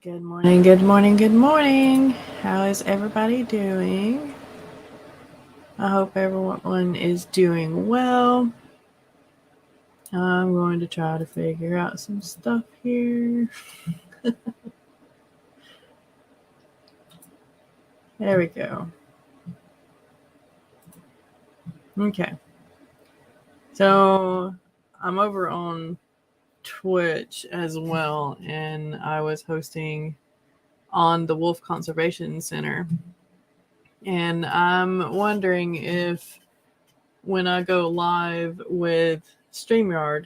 Good morning, good morning, good morning. How is everybody doing? I hope everyone is doing well. I'm going to try to figure out some stuff here. There we go. Okay. So I'm over on Twitch as well, and I was hosting on the Wolf Conservation Center. And I'm wondering if when I go live with StreamYard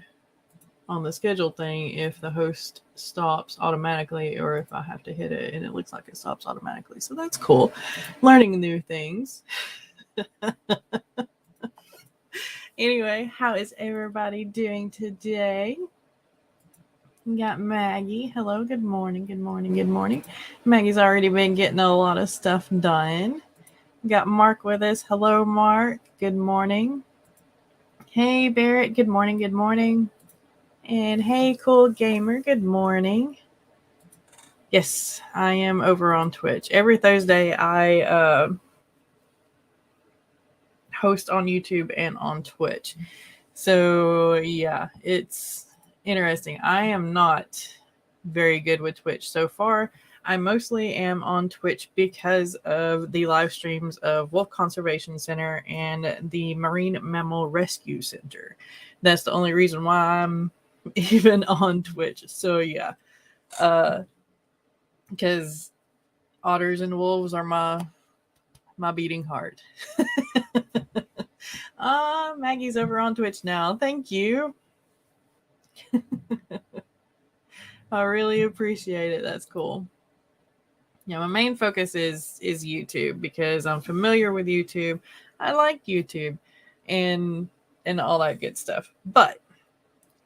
on the schedule thing, if the host stops automatically or if I have to hit it, and it looks like it stops automatically. So that's cool. Learning new things. Anyway, how is everybody doing today? We got Maggie. Hello, good morning, good morning, good morning. Maggie's already been getting a lot of stuff done. We got Mark with us. Hello, Mark. Good morning. Hey, Barrett. Good morning, good morning. And hey, Cool Gamer. Good morning. Yes, I am over on Twitch. Every Thursday, I host on YouTube and on Twitch. So, yeah, it's interesting. I am not very good with Twitch so far. I mostly am on Twitch because of the live streams of Wolf Conservation Center and the Marine Mammal Rescue Center. That's the only reason why I'm even on Twitch. So, yeah. Because otters and wolves are my beating heart. Maggie's over on Twitch now. Thank you. I really appreciate it. That's cool. Yeah, my main focus is YouTube because I'm familiar with YouTube. I like YouTube and all that good stuff. But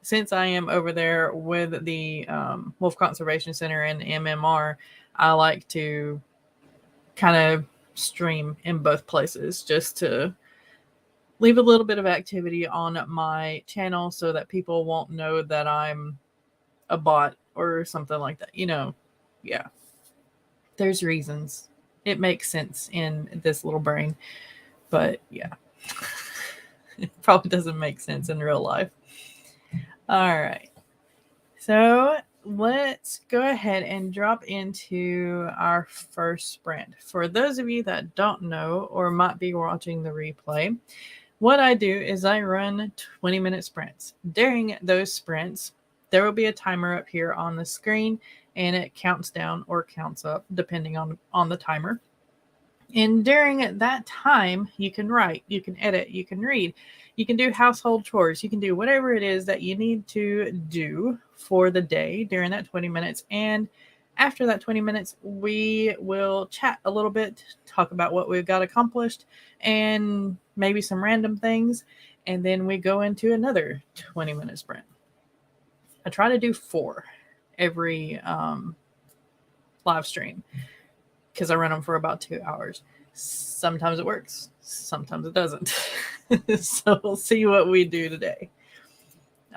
since I am over there with the Wolf Conservation Center and MMR, I like to kind of stream in both places just to leave a little bit of activity on my channel so that people won't know that I'm a bot or something like that. Yeah. There's reasons. It makes sense in this little brain, but yeah. It probably doesn't make sense in real life. All right. So let's go ahead and drop into our first sprint. For those of you that don't know or might be watching the replay, what I do is I run 20-minute sprints. During those sprints, there will be a timer up here on the screen, and it counts down or counts up depending on the timer. And during that time, you can write, you can edit, you can read, you can do household chores, you can do whatever it is that you need to do for the day during that 20 minutes. And after that 20 minutes, we will chat a little bit, talk about what we've got accomplished, and maybe some random things. And then we go into another 20-minute sprint. I try to do 4 every live stream because I run them for about 2 hours. Sometimes it works, sometimes it doesn't. So we'll see what we do today.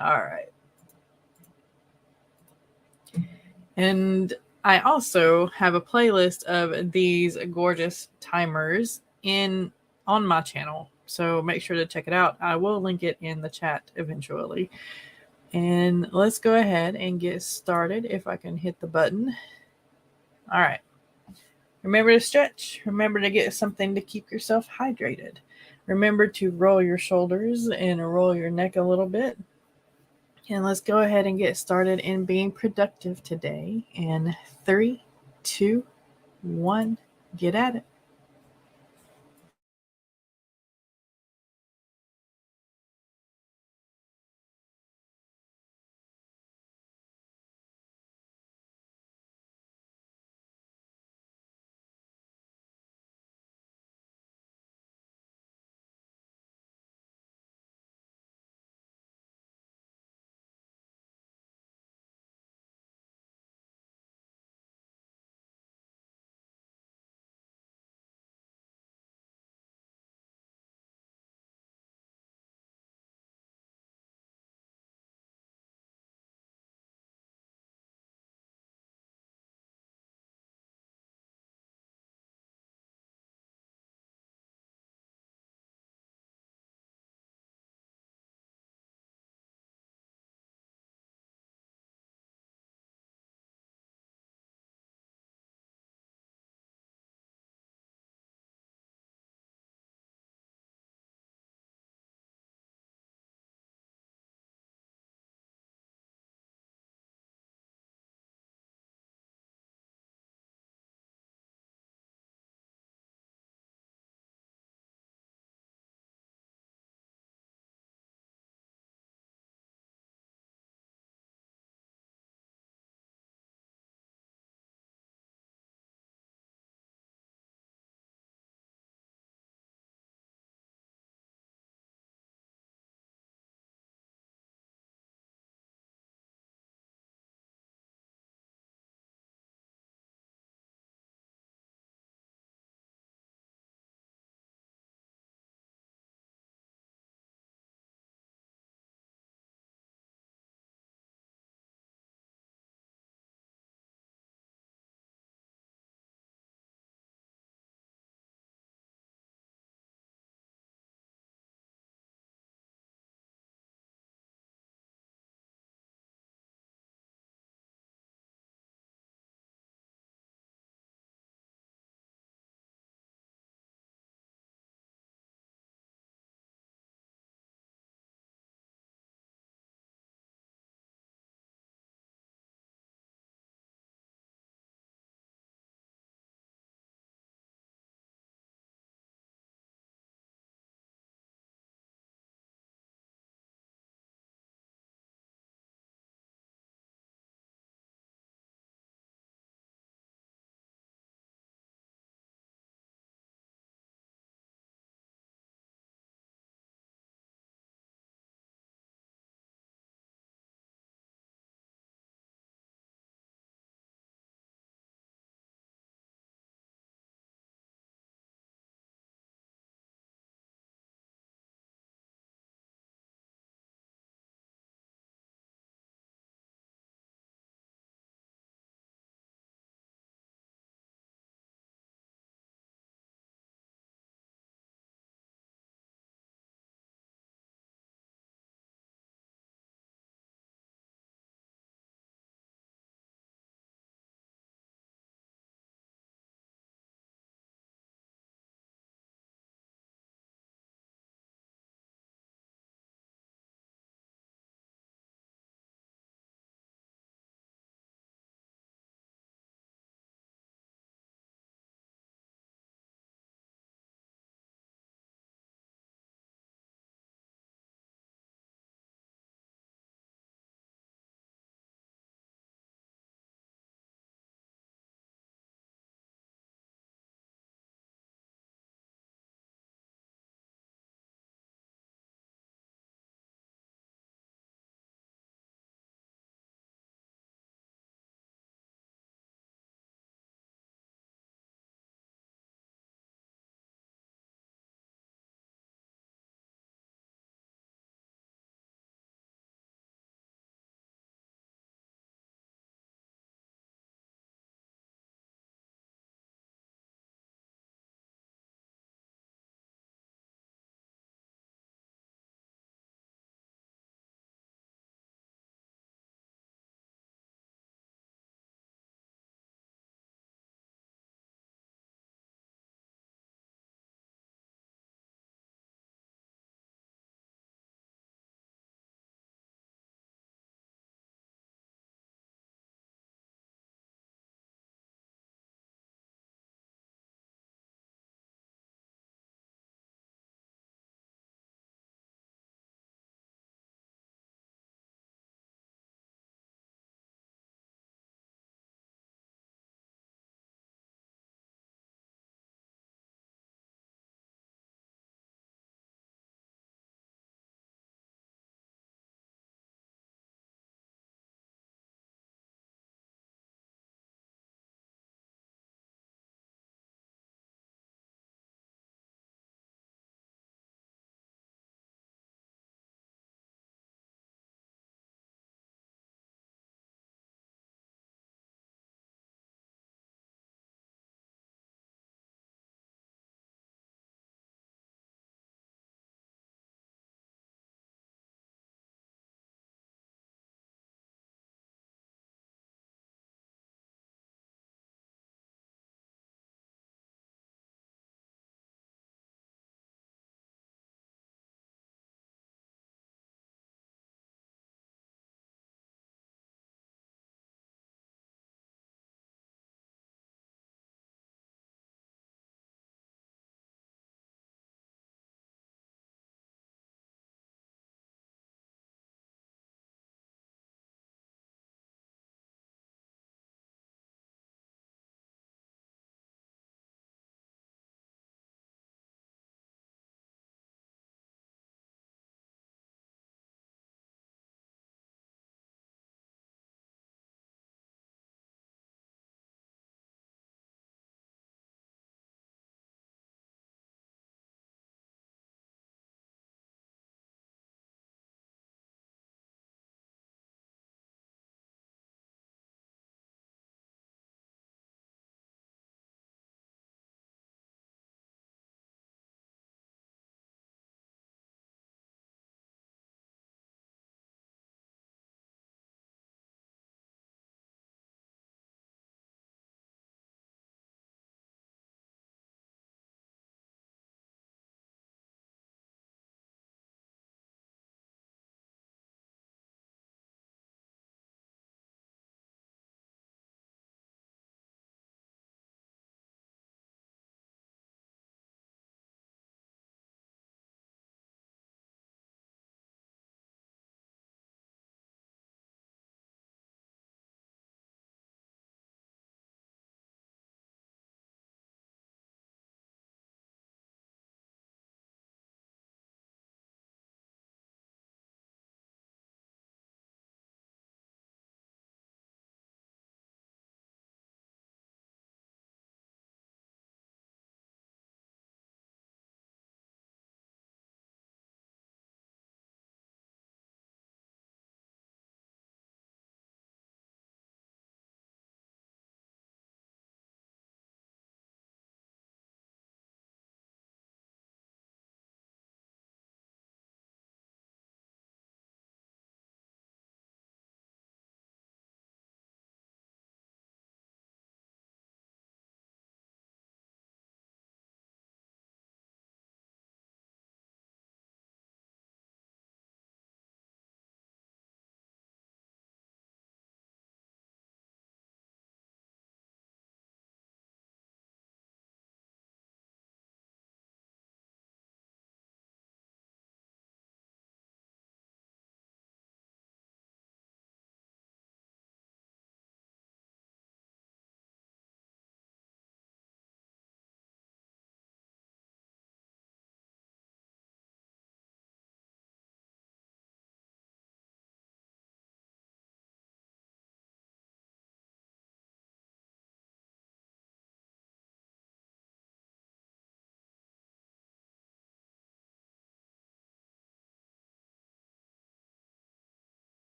All right. And I also have a playlist of these gorgeous timers on my channel. So make sure to check it out. I will link it in the chat eventually. And let's go ahead and get started if I can hit the button. All right. Remember to stretch. Remember to get something to keep yourself hydrated. Remember to roll your shoulders and roll your neck a little bit. And let's go ahead and get started in being productive today. In 3, 2, 1, get at it.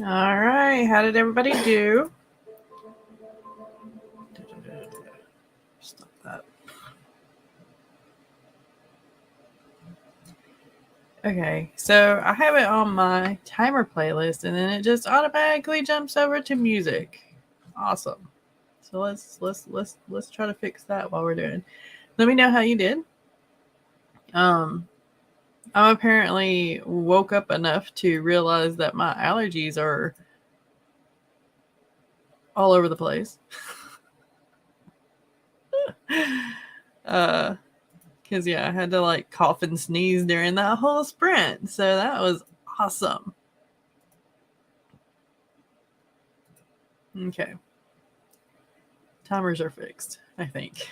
All right. How did everybody do? Stop that. Okay, so I have it on my timer playlist, and then it just automatically jumps over to music. Awesome. So let's try to fix that while we're doing. Let me know how you did. I apparently woke up enough to realize that my allergies are all over the place. Because yeah, I had to like cough and sneeze during that whole sprint, so that was awesome. Okay, timers are fixed, I think.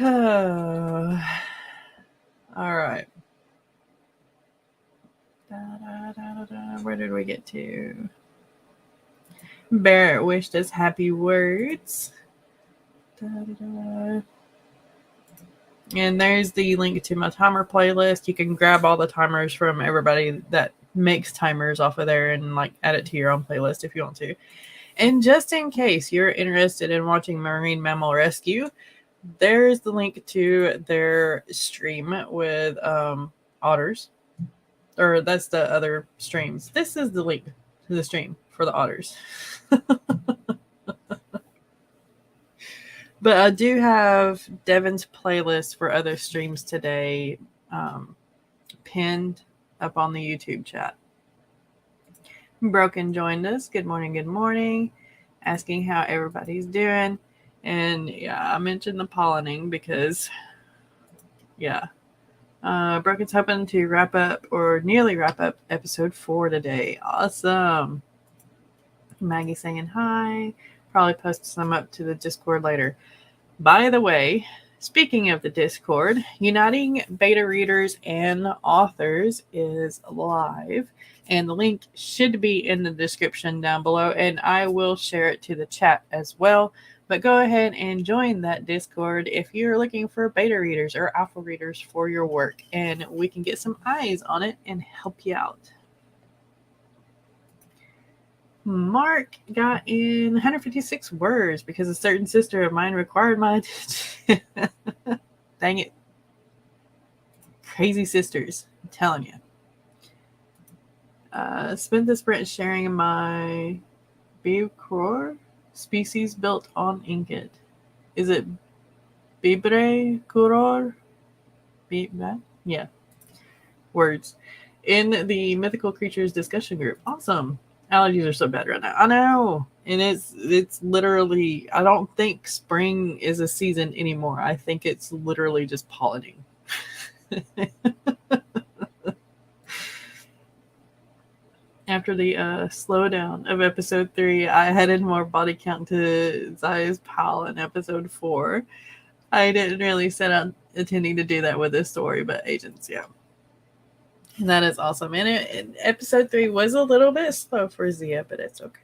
All right. Where did we get to? Barrett wished us happy words. And there's the link to my timer playlist. You can grab all the timers from everybody that makes timers off of there and like add it to your own playlist if you want to. And just in case you're interested in watching Marine Mammal Rescue, there's the link to their stream with otters. Or that's the other streams. This is the link to the stream for the otters. But I do have Devin's playlist for other streams today pinned up on the YouTube chat. Broken joined us. Good morning, good morning. Asking how everybody's doing. And yeah, I mentioned the pollinating because, yeah. Broken's hoping to wrap up or nearly wrap up episode 4 today. Awesome. Maggie saying hi. Probably post some up to the Discord later. By the way, speaking of the Discord, Uniting Beta Readers and Authors is live, and the link should be in the description down below, and I will share it to the chat as well. But go ahead and join that Discord if you're looking for beta readers or alpha readers for your work, and we can get some eyes on it and help you out. Mark got in 156 words because a certain sister of mine required my attention. Dang it. Crazy sisters. I'm telling you. Spent the sprint sharing my Biocror species built on Ingot. Is it Bibre Curor? Yeah. Words. In the mythical creatures discussion group. Awesome. Allergies are so bad right now. I know. And it's literally, I don't think spring is a season anymore. I think it's literally just pollinating. After the slowdown of episode 3, I added more body count to Zaya's pal in episode 4. I didn't really set out intending to do that with this story, but agents, yeah. And that is awesome. And episode 3 was a little bit slow for Zia, but it's okay.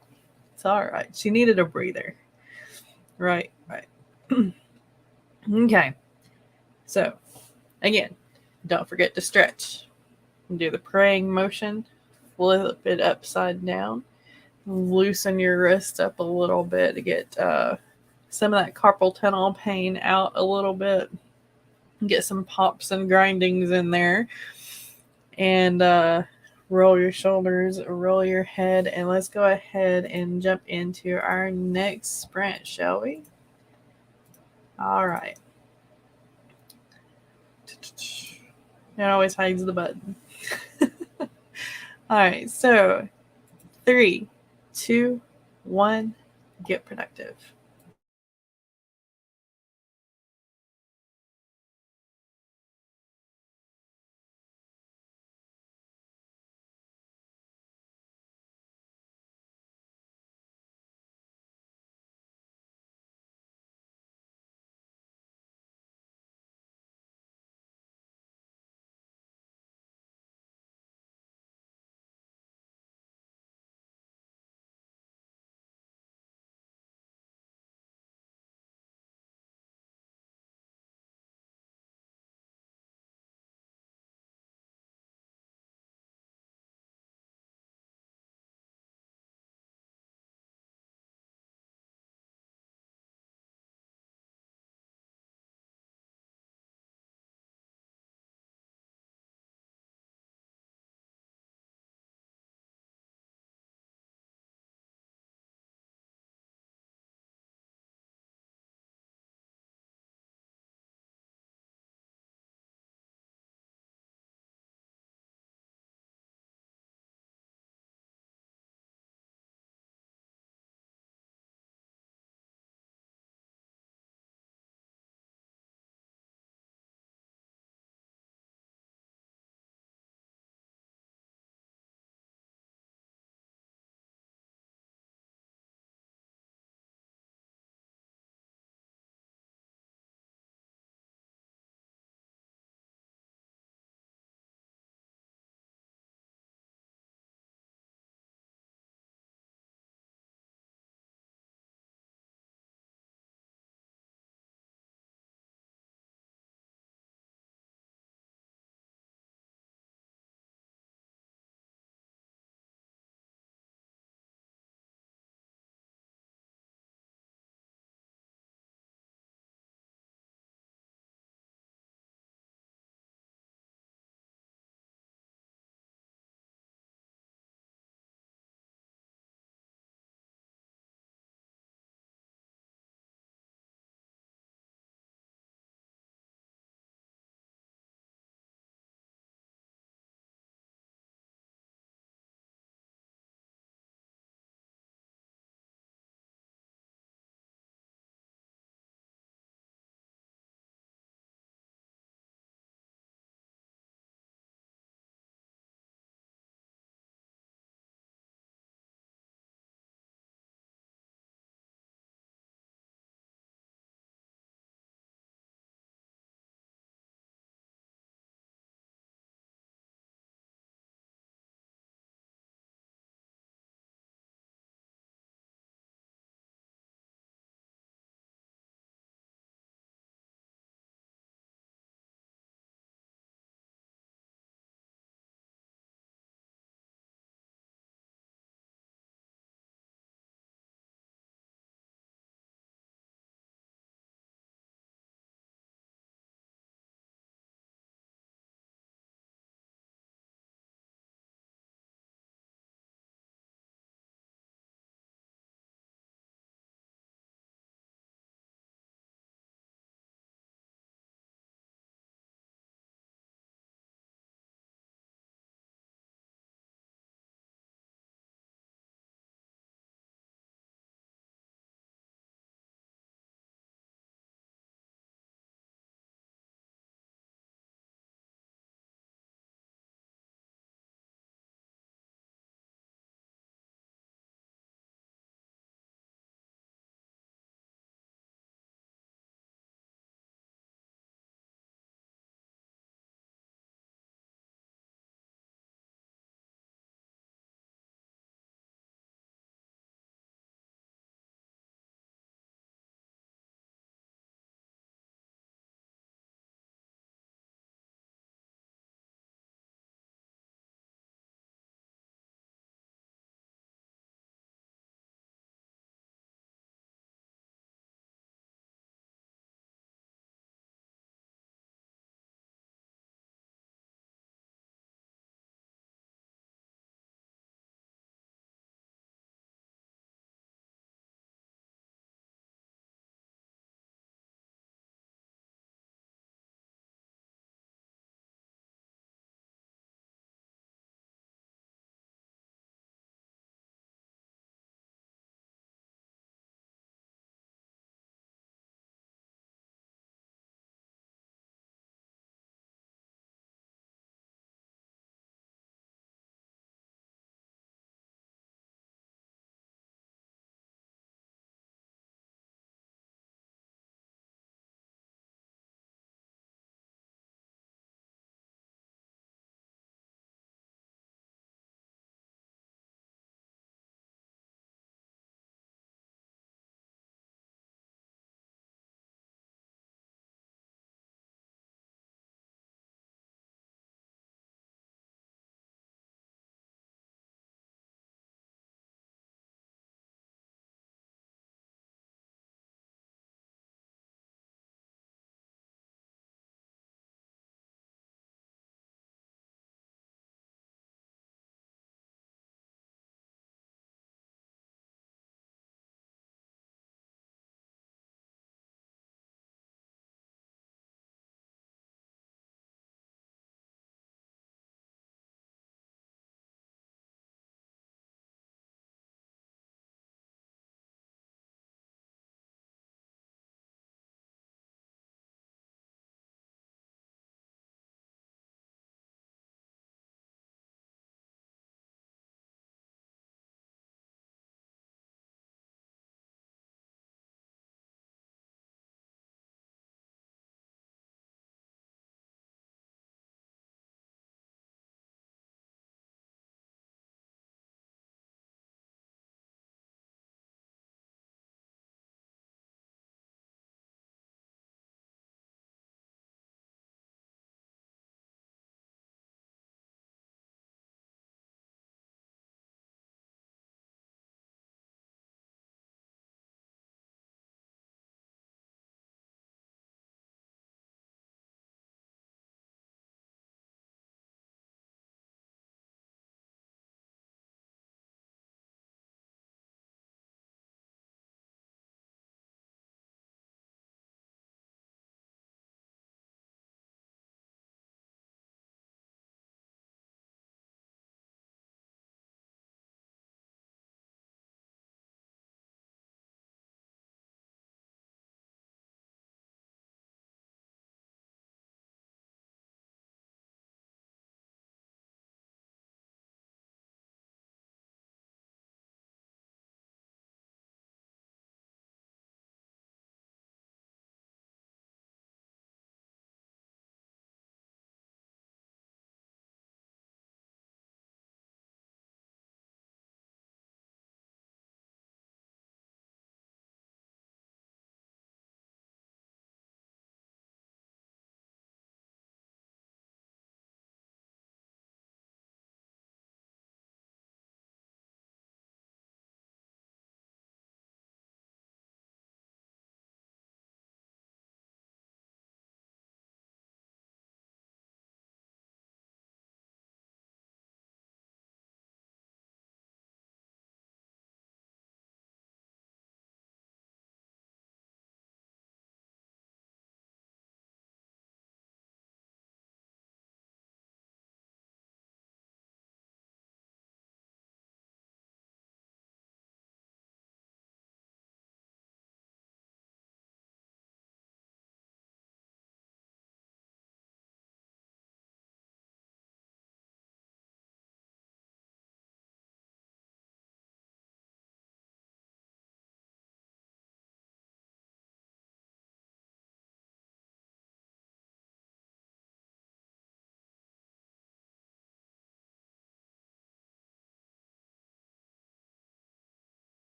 It's all right. She needed a breather. Right. Okay. So, again, don't forget to stretch. Do the praying motion. Flip it upside down. Loosen your wrist up a little bit to get some of that carpal tunnel pain out a little bit. Get some pops and grindings in there. And roll your shoulders, roll your head, and let's go ahead and jump into our next sprint, shall we? All right. It always hides the button. All right, so 3, 2, 1, get productive.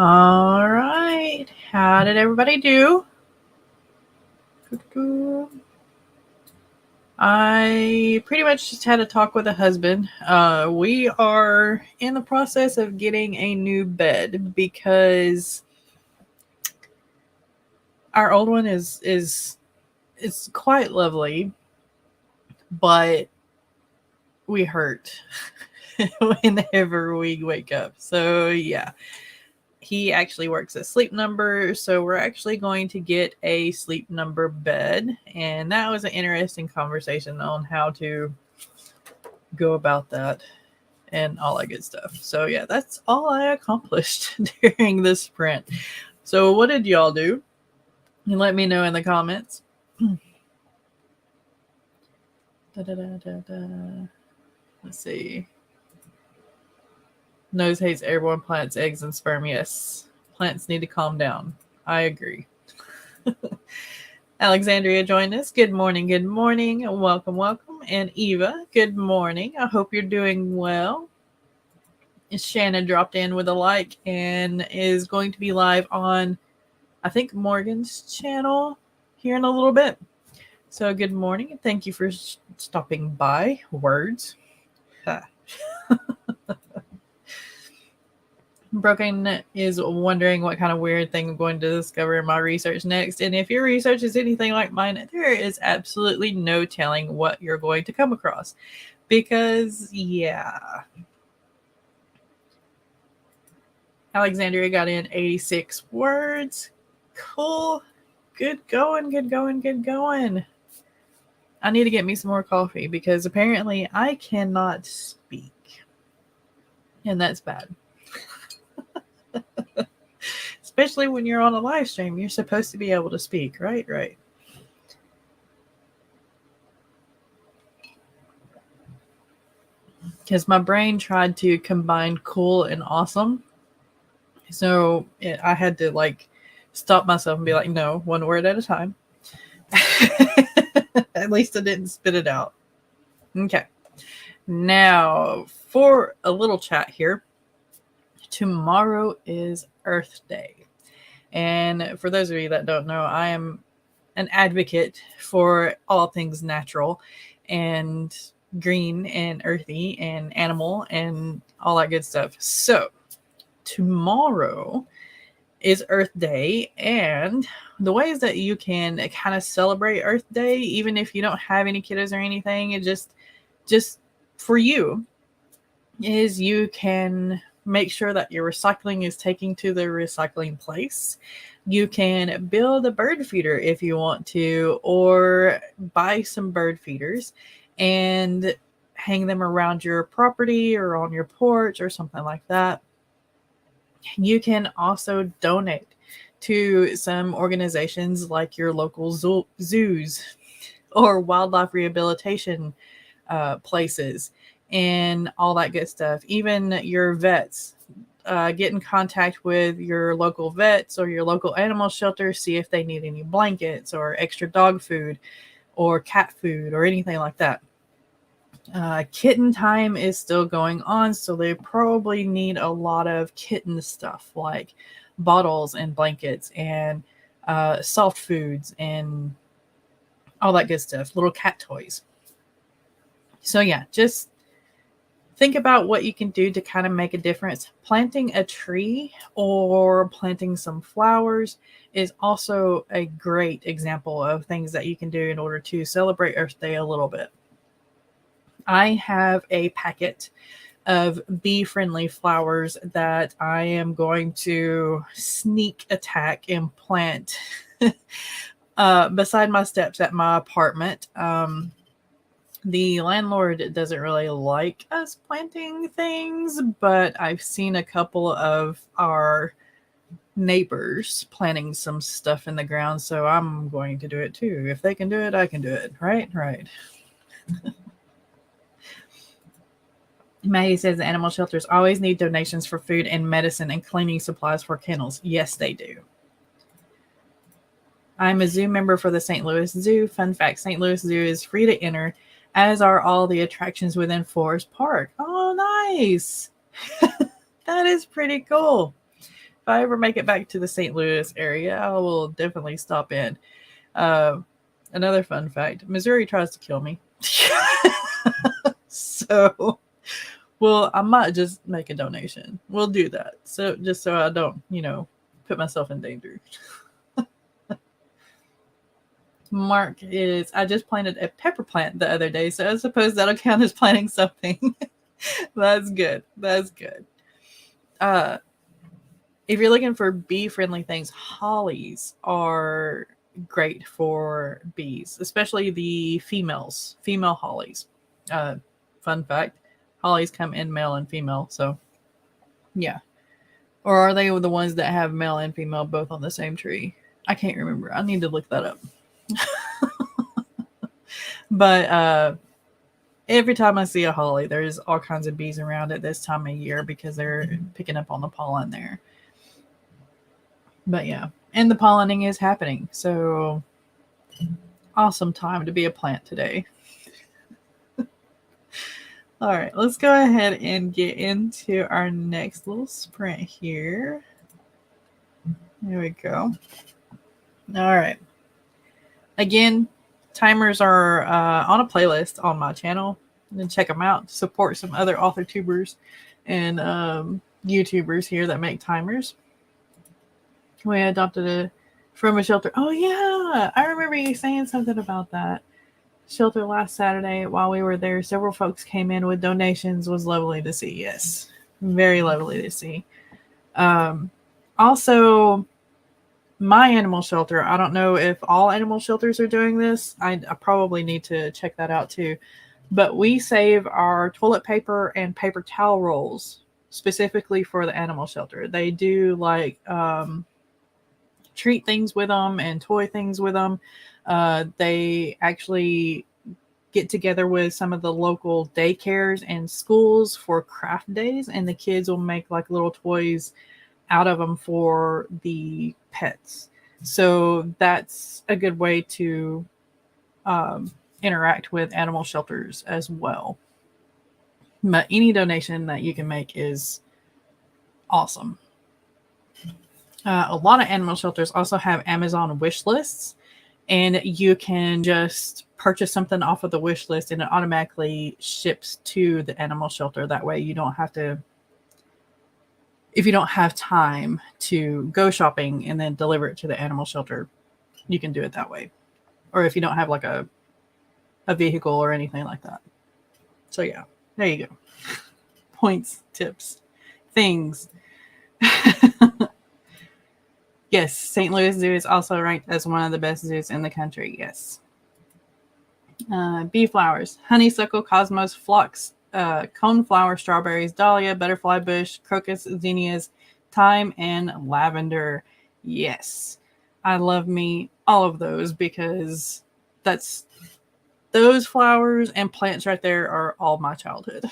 All right. How did everybody do? I pretty much just had a talk with a husband. We are in the process of getting a new bed because our old one is it's quite lovely, but we hurt whenever we wake up. So yeah. He actually works at Sleep Number, so we're actually going to get a Sleep Number bed, and that was an interesting conversation on how to go about that and all that good stuff. So yeah, that's all I accomplished during this sprint. So what did y'all do? And let me know in the comments. Let's see. Nose hates airborne plants, eggs, and sperm. Yes, plants need to calm down. I agree. Alexandria joined us. Good morning. Good morning. Welcome, welcome. And Eva, good morning. I hope you're doing well. Shannon dropped in with a like and is going to be live on, I think, Morgan's channel here in a little bit. So good morning. Thank you for stopping by. Words. Broken is wondering what kind of weird thing I'm going to discover in my research next. And if your research is anything like mine, there is absolutely no telling what you're going to come across. Because, yeah. Alexandria got in 86 words. Cool. Good going, good going, good going. I need to get me some more coffee because apparently I cannot speak. And that's bad. Especially when you're on a live stream, you're supposed to be able to speak, right? Right. Because my brain tried to combine cool and awesome. So I had to stop myself and be like, no, one word at a time. At least I didn't spit it out. Okay. Now, for a little chat here, tomorrow is Earth Day. And for those of you that don't know, I am an advocate for all things natural and green and earthy and animal and all that good stuff. So tomorrow is Earth Day, and the ways that you can kind of celebrate Earth Day, even if you don't have any kiddos or anything, it just for you, is you can make sure that your recycling is taken to the recycling place. You can build a bird feeder if you want to, or buy some bird feeders and hang them around your property or on your porch or something like that. You can also donate to some organizations like your local zoos or wildlife rehabilitation places and all that good stuff. Even your vets. Get in contact with your local vets or your local animal shelter, see if they need any blankets or extra dog food or cat food or anything like that. Kitten time is still going on, so they probably need a lot of kitten stuff like bottles and blankets and soft foods and all that good stuff, little cat toys. So yeah, just think about what you can do to kind of make a difference. Planting a tree or planting some flowers is also a great example of things that you can do in order to celebrate Earth Day a little bit. I have a packet of bee-friendly flowers that I am going to sneak attack and plant beside my steps at my apartment. The landlord doesn't really like us planting things, but I've seen a couple of our neighbors planting some stuff in the ground, so I'm going to do it too. If they can do it, I can do it. Right? Right. Maggie says the animal shelters always need donations for food and medicine and cleaning supplies for kennels. Yes, they do. I'm a zoo member for the St. Louis Zoo. Fun fact, St. Louis Zoo is free to enter, as are all the attractions within Forest Park. Oh, nice. That is pretty cool. if I ever make it back to the St. Louis area, I will definitely stop in. Another fun fact, Missouri tries to kill me. So, well, I might just make a donation. We'll do that. So just so I don't, put myself in danger. Mark is, I just planted a pepper plant the other day, so I suppose that'll count as planting something. That's good. That's good. If you're looking for bee-friendly things, hollies are great for bees, especially the female hollies. Fun fact, hollies come in male and female, so yeah. Or are they the ones that have male and female both on the same tree? I can't remember. I need to look that up. But every time I see a holly, there's all kinds of bees around it this time of year because they're picking up on the pollen there. But yeah, and the pollinating is happening. So awesome time to be a plant today. All right, let's go ahead and get into our next little sprint here. There we go. All right. Again, timers are on a playlist on my channel. And check them out. Support some other author tubers and YouTubers here that make timers. We adopted from a shelter. Oh yeah, I remember you saying something about that shelter last Saturday while we were there. Several folks came in with donations. Was lovely to see. Yes, very lovely to see. Also, my animal shelter. I don't know if all animal shelters are doing this. I probably need to check that out too. But we save our toilet paper and paper towel rolls specifically for the animal shelter. They do like treat things with them and toy things with them. They actually get together with some of the local daycares and schools for craft days, and the kids will make like little toys out of them for the pets. So that's a good way to interact with animal shelters as well. But any donation that you can make is awesome. A lot of animal shelters also have Amazon wish lists, and you can just purchase something off of the wish list and it automatically ships to the animal shelter. That way you don't have to, if you don't have time to go shopping and then deliver it to the animal shelter, you can do it that way. Or if you don't have like a vehicle or anything like that. So yeah, there you go. Points, tips, things. Yes, St. Louis Zoo is also ranked as one of the best zoos in the country. Yes. Bee flowers: honeysuckle, cosmos, phlox, coneflower, strawberries, dahlia, butterfly bush, crocus, zinnias, thyme, and lavender. Yes, I love me all of those because those flowers and plants right there are all my childhood.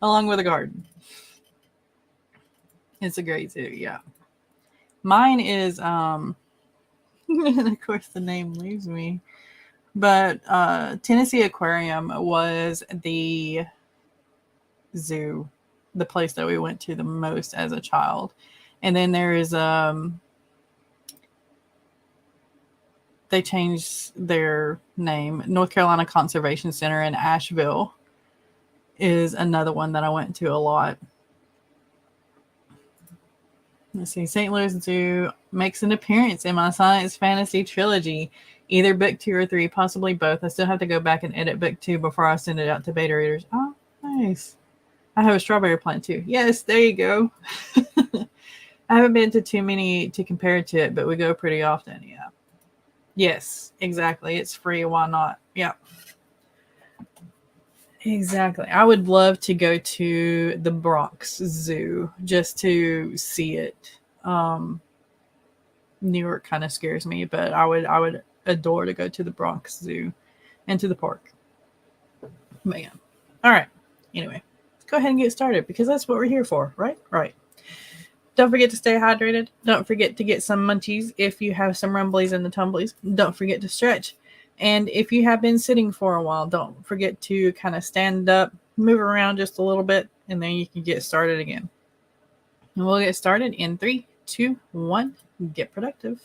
Along with a garden. It's a great zoo, yeah. Mine is and of course the name leaves me. But Tennessee Aquarium was the zoo, the place that we went to the most as a child. And then there is they changed their name. North Carolina Conservation Center in Asheville is another one that I went to a lot. Let's see. St. Louis Zoo makes an appearance in my science fantasy trilogy. Either book 2 or 3, possibly both. I still have to go back and edit book 2 before I send it out to beta readers. Oh, nice. I have a strawberry plant too. Yes, there you go. I haven't been to too many to compare to it, but we go pretty often. Yeah. Yes, exactly. It's free. Why not? Yeah. Exactly. I would love to go to the Bronx Zoo just to see it. New York kind of scares me, but I would adore to go to the Bronx Zoo and to the park. But yeah. All right. Anyway, let's go ahead and get started because that's what we're here for, right? Right. Don't forget to stay hydrated. Don't forget to get some munchies if you have some rumblies and the tumblies. Don't forget to stretch. And if you have been sitting for a while, don't forget to kind of stand up, move around just a little bit, and then you can get started again. And we'll get started in 3, 2, 1. Get productive.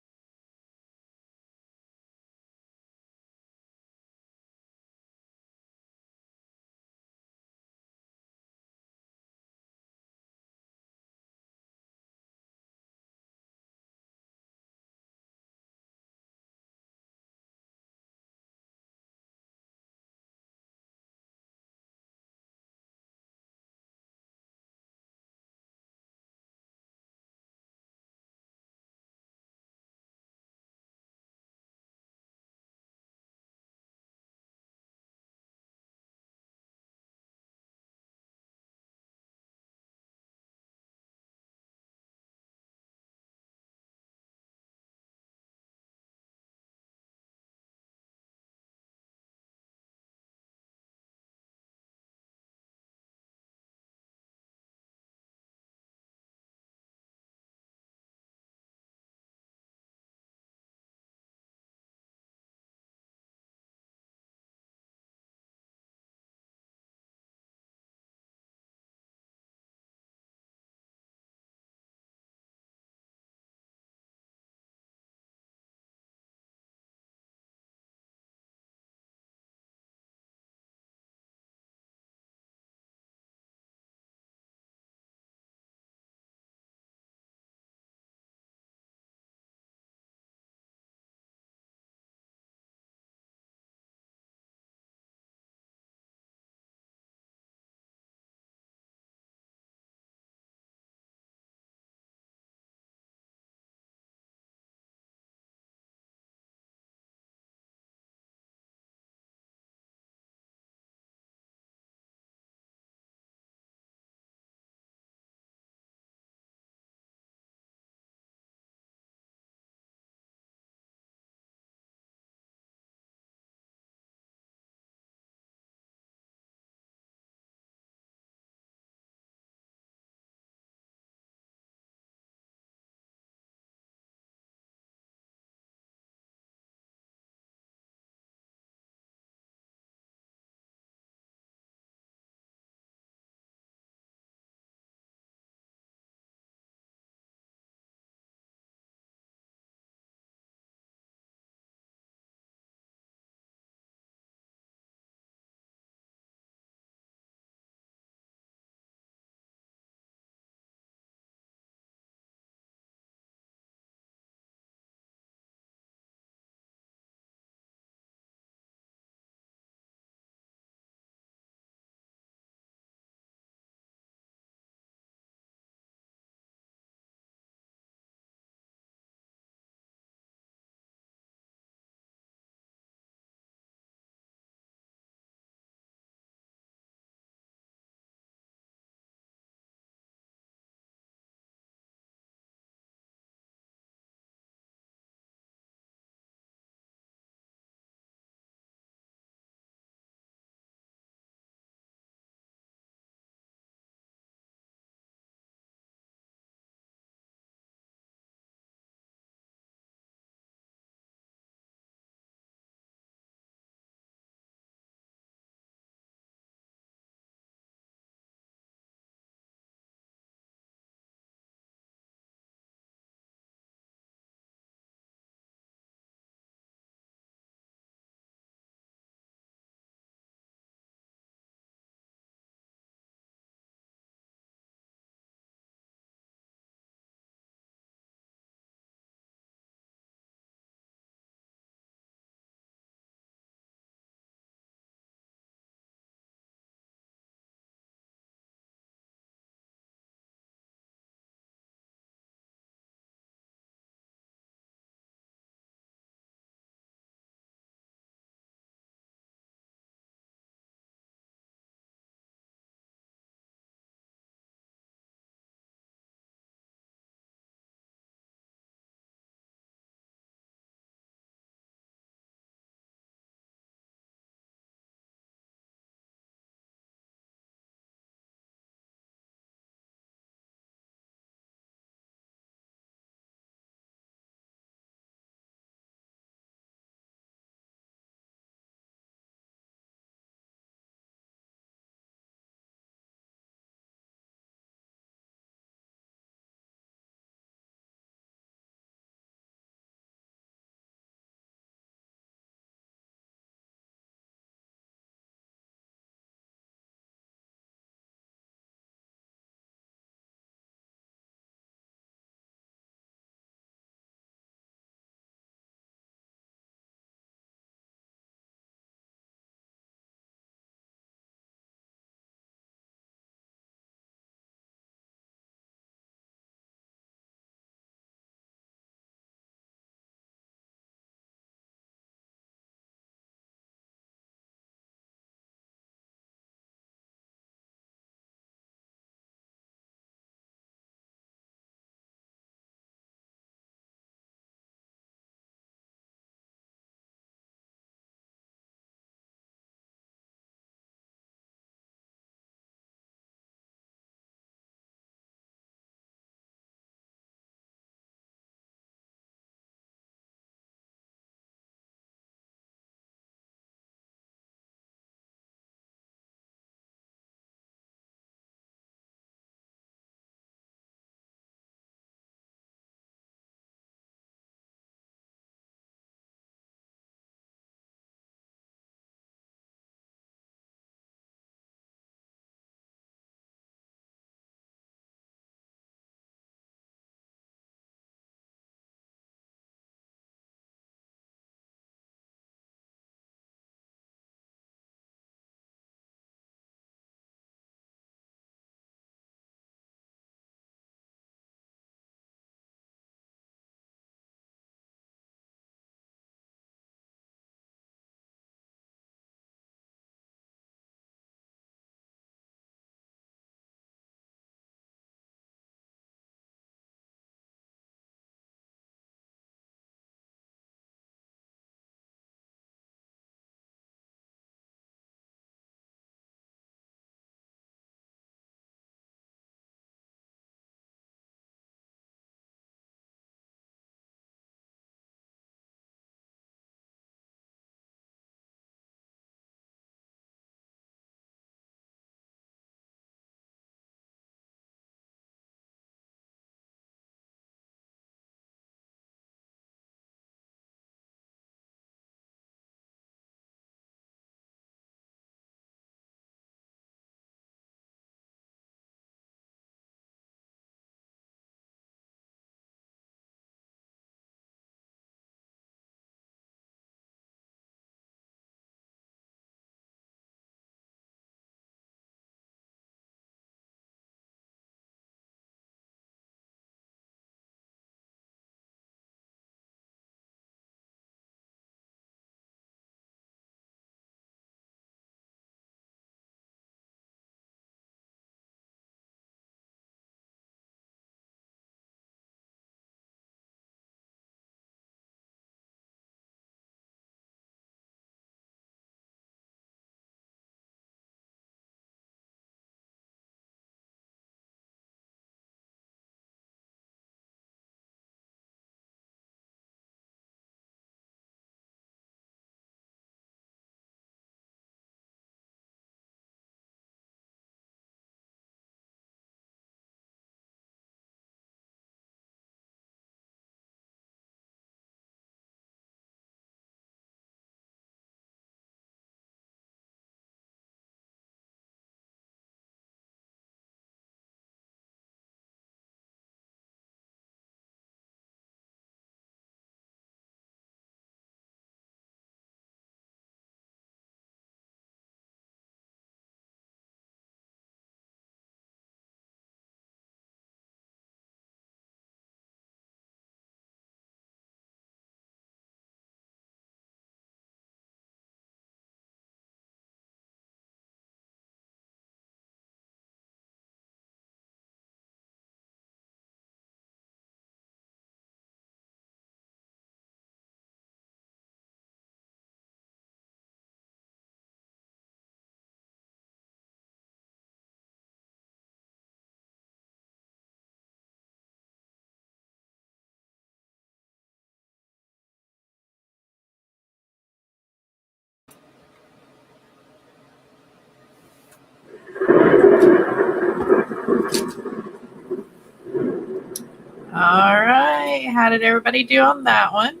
All right. How did everybody do on that one?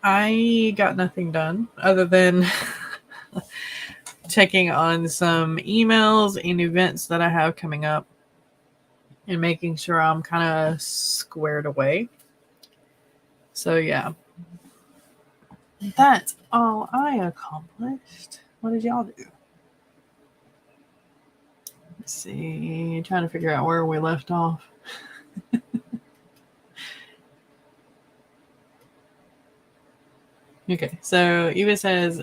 I got nothing done other than checking on some emails and events that I have coming up and making sure I'm kind of squared away. So, yeah. That's all I accomplished. What did y'all do? Let's see. Trying to figure out where we left off. Okay, so Eva says,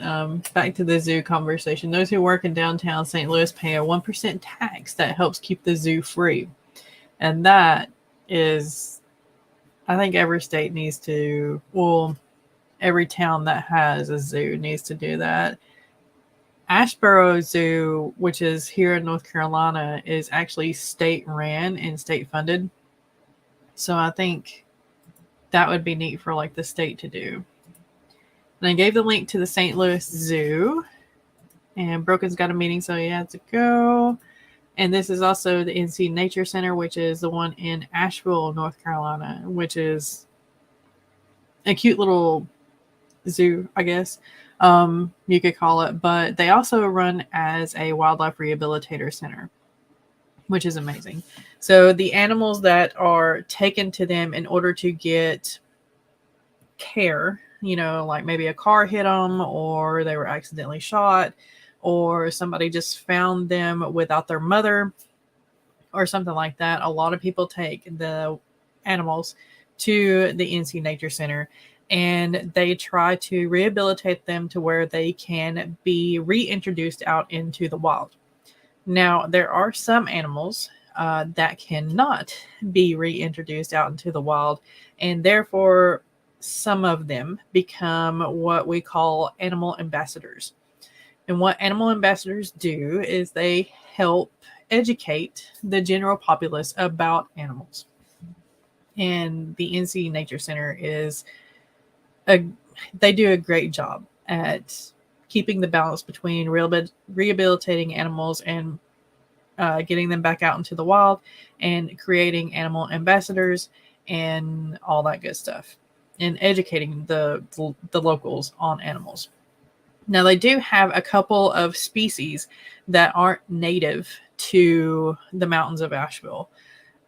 back to the zoo conversation. Those who work in downtown St. Louis pay a 1% tax that helps keep the zoo free. And that is, I think every state needs to, well, every town that has a zoo needs to do that. Asheboro Zoo, which is here in North Carolina, is actually state ran and state funded. So I think that would be neat for like the state to do. And I gave the link to the St. Louis Zoo. And Broken's got a meeting, so he had to go. And this is also the NC Nature Center, which is the one in Asheville, North Carolina, which is a cute little zoo, I guess you could call it. But they also run as a wildlife rehabilitator center, which is amazing. So the animals that are taken to them in order to get care, you know, like maybe a car hit them or they were accidentally shot or somebody just found them without their mother or something like that. A lot of people take the animals to the NC Nature Center and they try to rehabilitate them to where they can be reintroduced out into the wild. Now, there are some animals that cannot be reintroduced out into the wild, and therefore some of them become what we call animal ambassadors. And what animal ambassadors do is they help educate the general populace about animals. And the NC Nature Center they do a great job at keeping the balance between rehabilitating animals and getting them back out into the wild and creating animal ambassadors and all that good stuff and educating the locals on animals. Now, they do have a couple of species that aren't native to the mountains of Asheville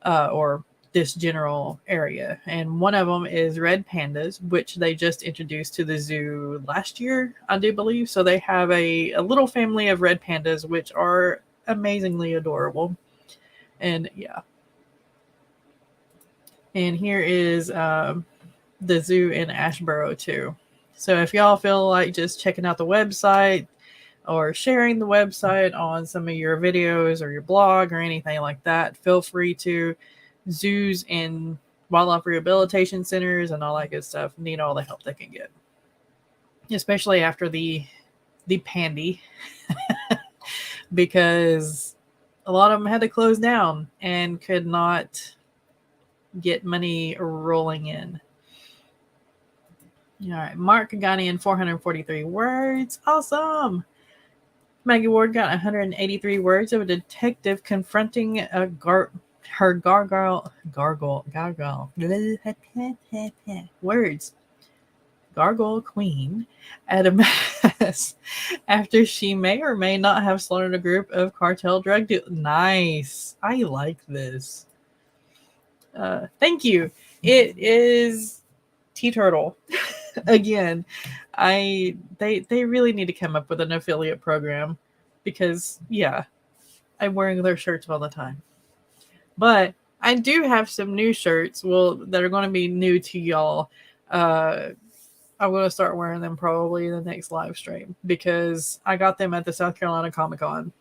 or this general area. And one of them is red pandas, which they just introduced to the zoo last year, I do believe. So they have a little family of red pandas, which are amazingly adorable. And yeah. And here is the zoo in Asheboro too. So if y'all feel like just checking out the website or sharing the website on some of your videos or your blog or anything like that, feel free to. Zoos and wildlife rehabilitation centers and all that good stuff need all the help they can get, especially after the pandy because a lot of them had to close down and could not get money rolling in. All right, Mark got in 443 words. Awesome. Maggie Ward got 183 words of a detective confronting a gargoyle words. Gargoyle queen at a mess after she may or may not have slaughtered a group of cartel drug dealers. Nice. I like this. Thank you. It is Tea Turtle. Again, they really need to come up with an affiliate program because yeah, I'm wearing their shirts all the time. But I do have some new shirts, that are going to be new to y'all. I'm going to start wearing them probably in the next live stream because I got them at the South Carolina Comic Con.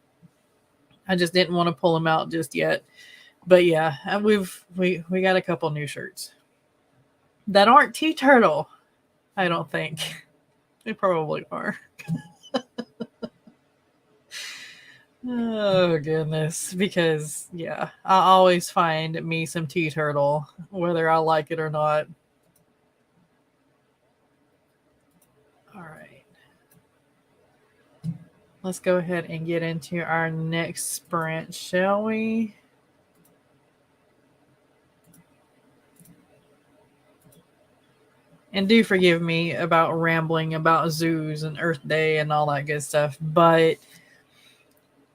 I just didn't want to pull them out just yet. But yeah, we got a couple new shirts that aren't Tea Turtle. I don't think they probably are. Oh goodness, because yeah, I always find me some Tea Turtle, whether I like it or not. All right. let's go ahead and get into our next sprint, shall we? And do forgive me about rambling about zoos and Earth Day and all that good stuff, but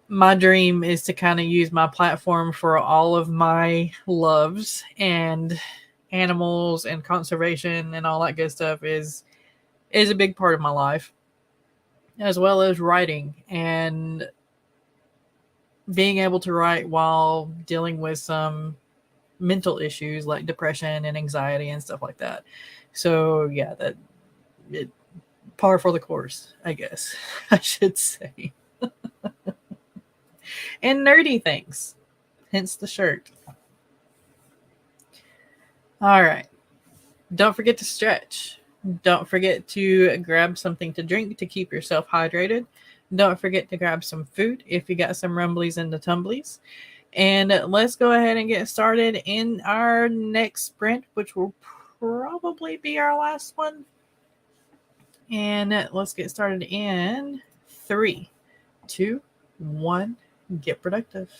my dream is to kind of use my platform for all of my loves, and animals and conservation and all that good stuff is a big part of my life, as well as writing and being able to write while dealing with some mental issues like depression and anxiety and stuff like that. So yeah, that it par for the course, I guess I should say. And nerdy things, hence the shirt. All right. Don't forget to stretch. Don't forget to grab something to drink to keep yourself hydrated. Don't forget to grab some food if you got some rumblies and the tumblies. And let's go ahead and get started in our next sprint, which will probably be our last one. And let's get started in 3, 2, 1. Get productive.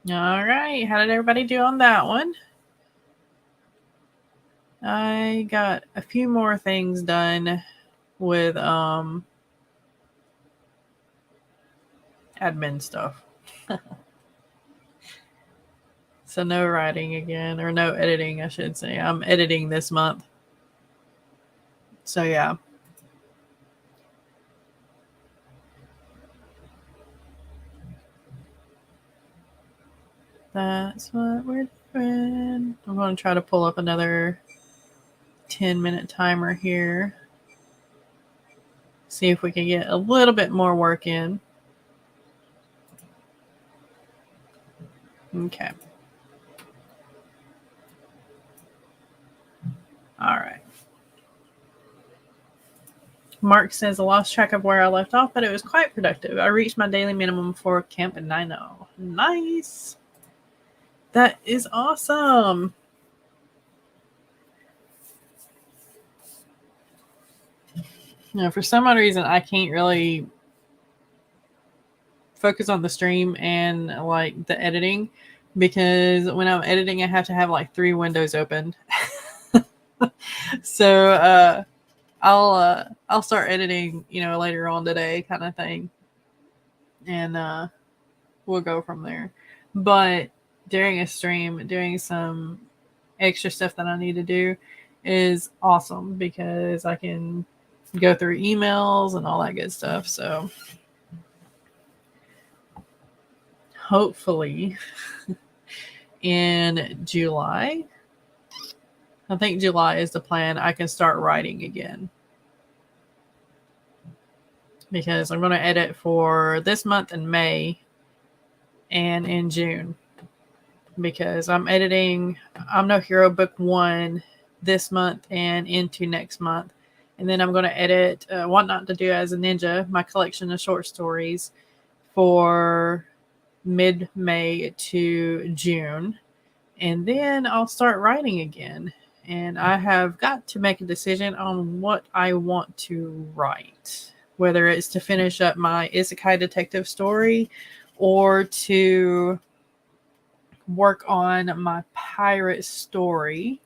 All right. How did everybody do on that one? I got a few more things done with admin stuff. So no writing again, or no editing, I should say. I'm editing this month. So yeah. That's what we're doing. I'm going to try to pull up another 10-minute timer here. See if we can get a little bit more work in. Okay. All right. Mark says, I lost track of where I left off, but it was quite productive. I reached my daily minimum for Camp Nino. Nice. That is awesome. You know, for some odd reason, I can't really focus on the stream and like the editing, because when I'm editing, I have to have like 3 windows open. So I'll start editing, later on today, kind of thing, and we'll go from there. But during a stream, doing some extra stuff that I need to do is awesome, because I can go through emails and all that good stuff. So hopefully in July, I think July is the plan, I can start writing again, because I'm going to edit for this month in May and in June, because I'm editing I'm No Hero Book 1 this month and into next month. And then I'm going to edit What Not to Do as a Ninja, my collection of short stories, for mid-May to June. And then I'll start writing again. And I have got to make a decision on what I want to write, whether it's to finish up my isekai detective story or to work on my pirate story,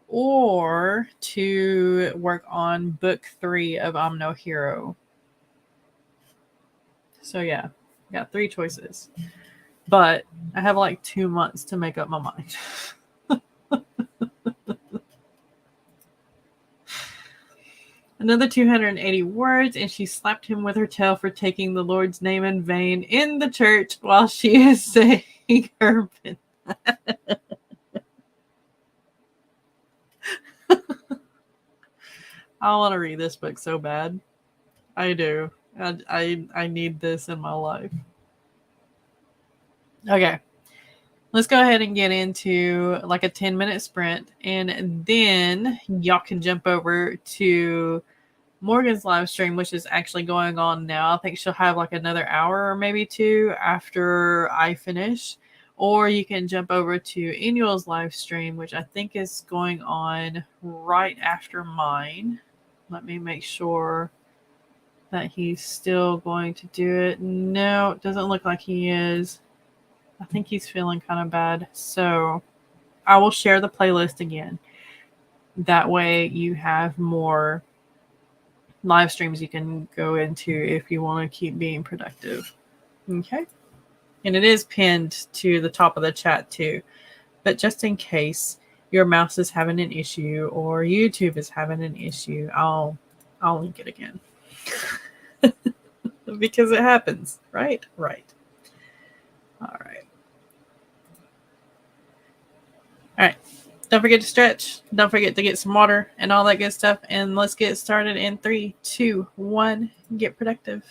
or to work on book 3 of I'm No Hero. So yeah, got 3 choices. But I have like 2 months to make up my mind. Another 280 words, and she slapped him with her tail for taking the Lord's name in vain in the church while she is saying her I want to read this book so bad. I do. I need this in my life. Okay. Let's go ahead and get into like a 10-minute sprint, and then y'all can jump over to Morgan's live stream, which is actually going on now. I think she'll have like another hour or maybe 2 after I finish. Or you can jump over to Inuel's live stream, which I think is going on right after mine. Let me make sure that he's still going to do it. No, it doesn't look like he is. I think he's feeling kind of bad. So I will share the playlist again. That way you have more live streams you can go into if you want to keep being productive. Okay. And it is pinned to the top of the chat too. But just in case your mouse is having an issue or YouTube is having an issue, I'll link it again. Because it happens, right? Right. All right. All right. Don't forget to stretch. Don't forget to get some water and all that good stuff. And let's get started in 3, 2, 1. Get productive.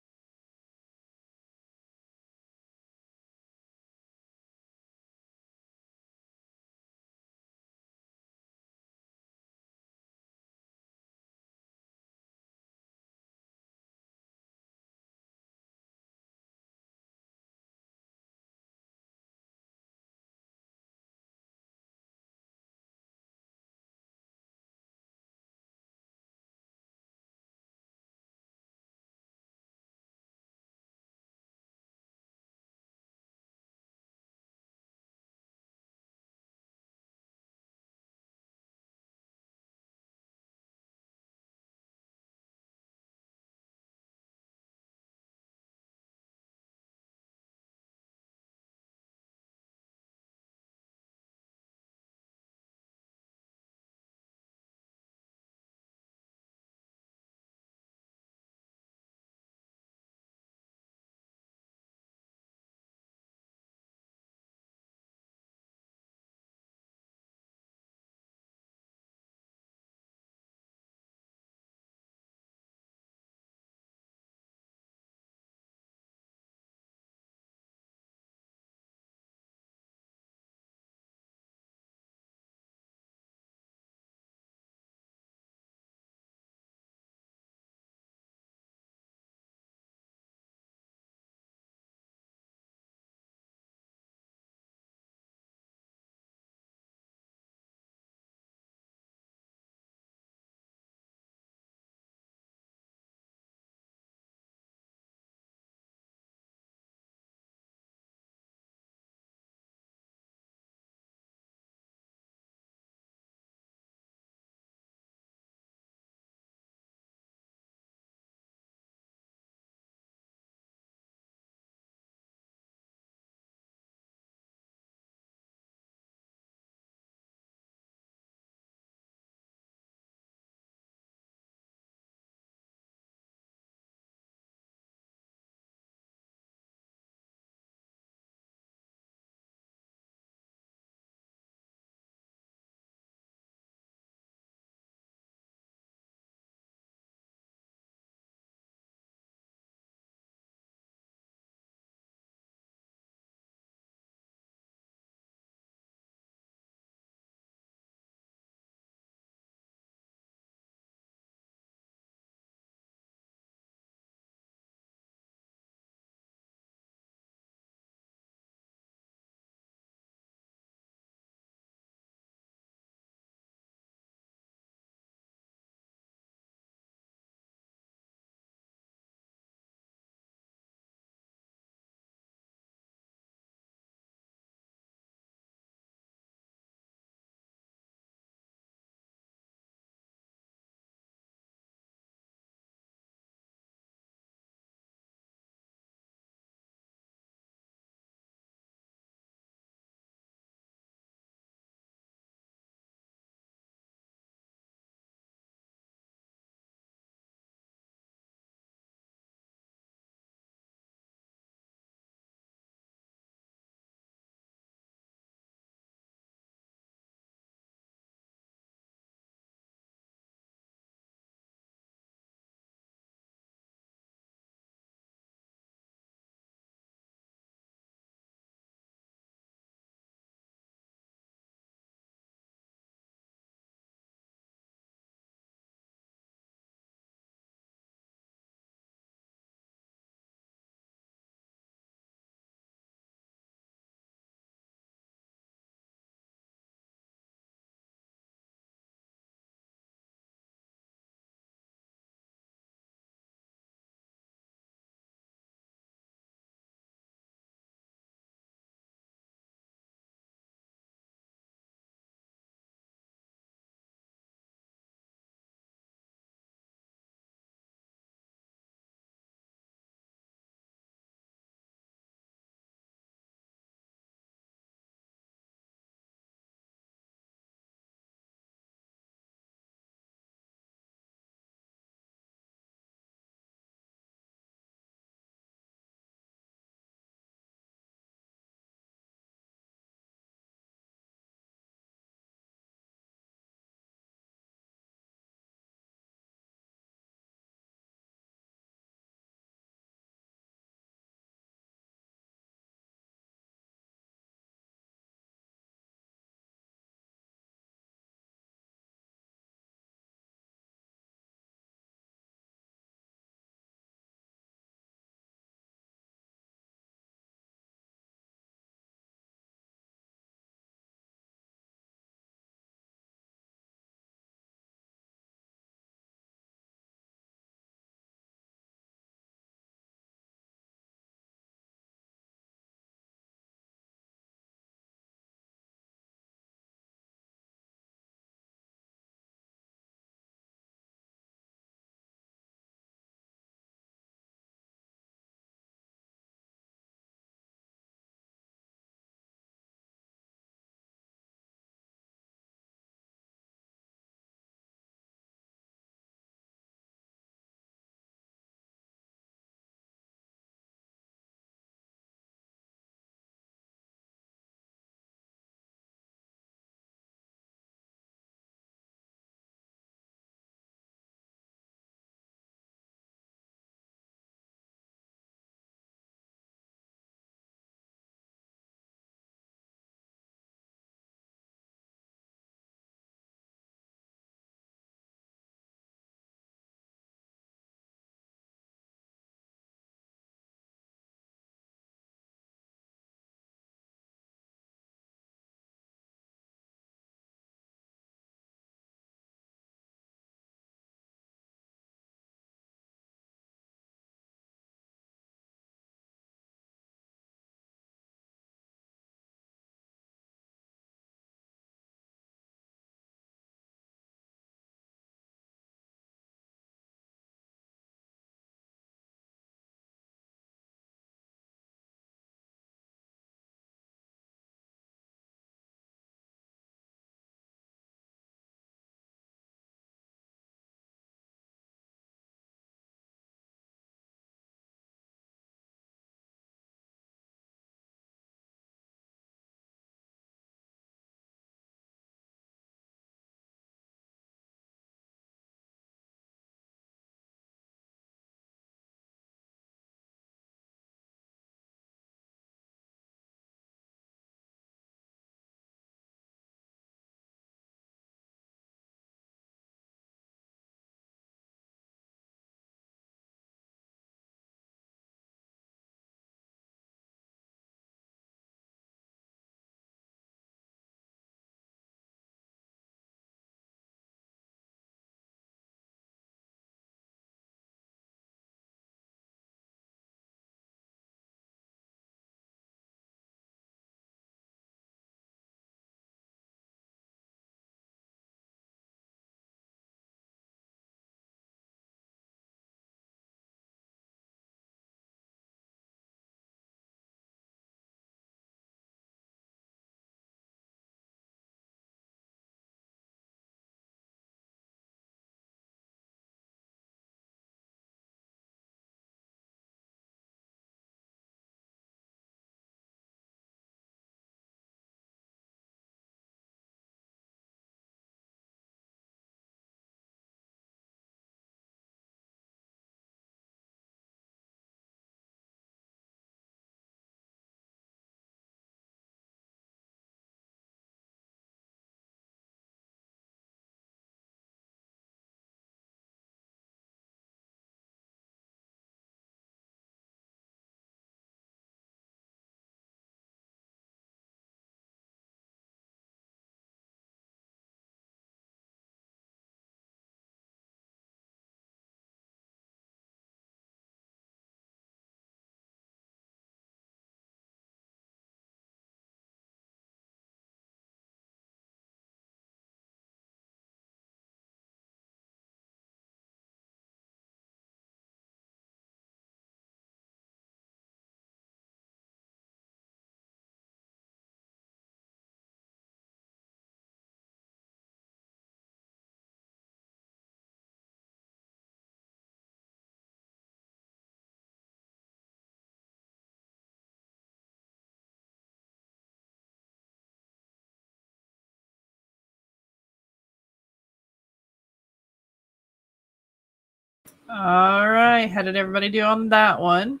All right. How did everybody do on that one?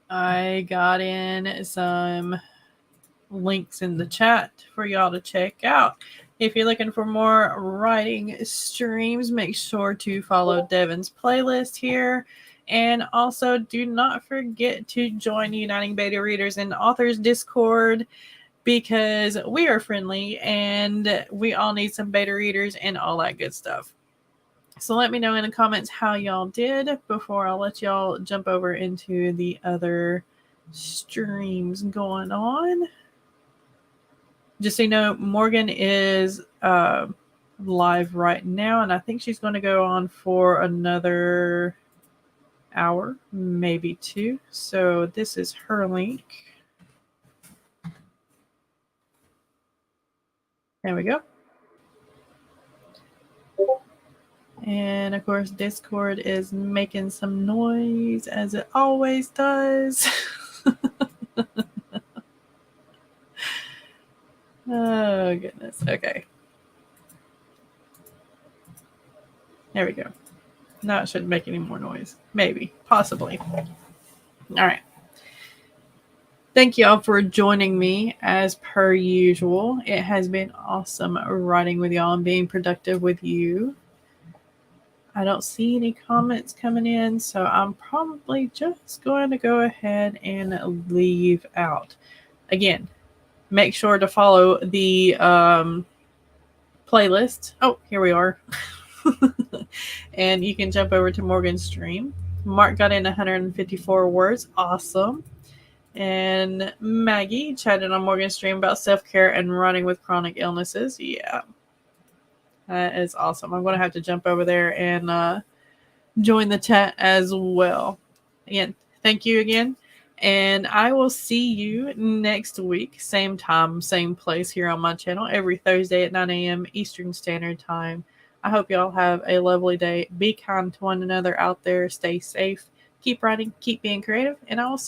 I got in some links in the chat for y'all to check out. If you're looking for more writing streams, make sure to follow Devin's playlist here. And also, do not forget to join Uniting Beta Readers and Authors Discord, because we are friendly and we all need some beta readers and all that good stuff. So let me know in the comments how y'all did before I'll let y'all jump over into the other streams going on. Just so you know, Morgan is live right now, and I think she's going to go on for another hour, maybe 2. So this is her link. There we go. And of course, Discord is making some noise as it always does. Oh, goodness. Okay. There we go. Now it shouldn't make any more noise. Maybe. Possibly. All right. Thank y'all for joining me as per usual. It has been awesome writing with y'all and being productive with you. I don't see any comments coming in, so I'm probably just going to go ahead and leave out. Again, make sure to follow the playlist. Oh, here we are. And you can jump over to Morgan's stream. Mark got in 154 words. Awesome. And Maggie chatted on Morgan's stream about self-care and running with chronic illnesses. Yeah. That is awesome. I'm going to have to jump over there and join the chat as well. Again, thank you again. And I will see you next week. Same time, same place here on my channel every Thursday at 9 a.m. Eastern Standard Time. I hope y'all have a lovely day. Be kind to one another out there. Stay safe. Keep writing. Keep being creative. And I will see you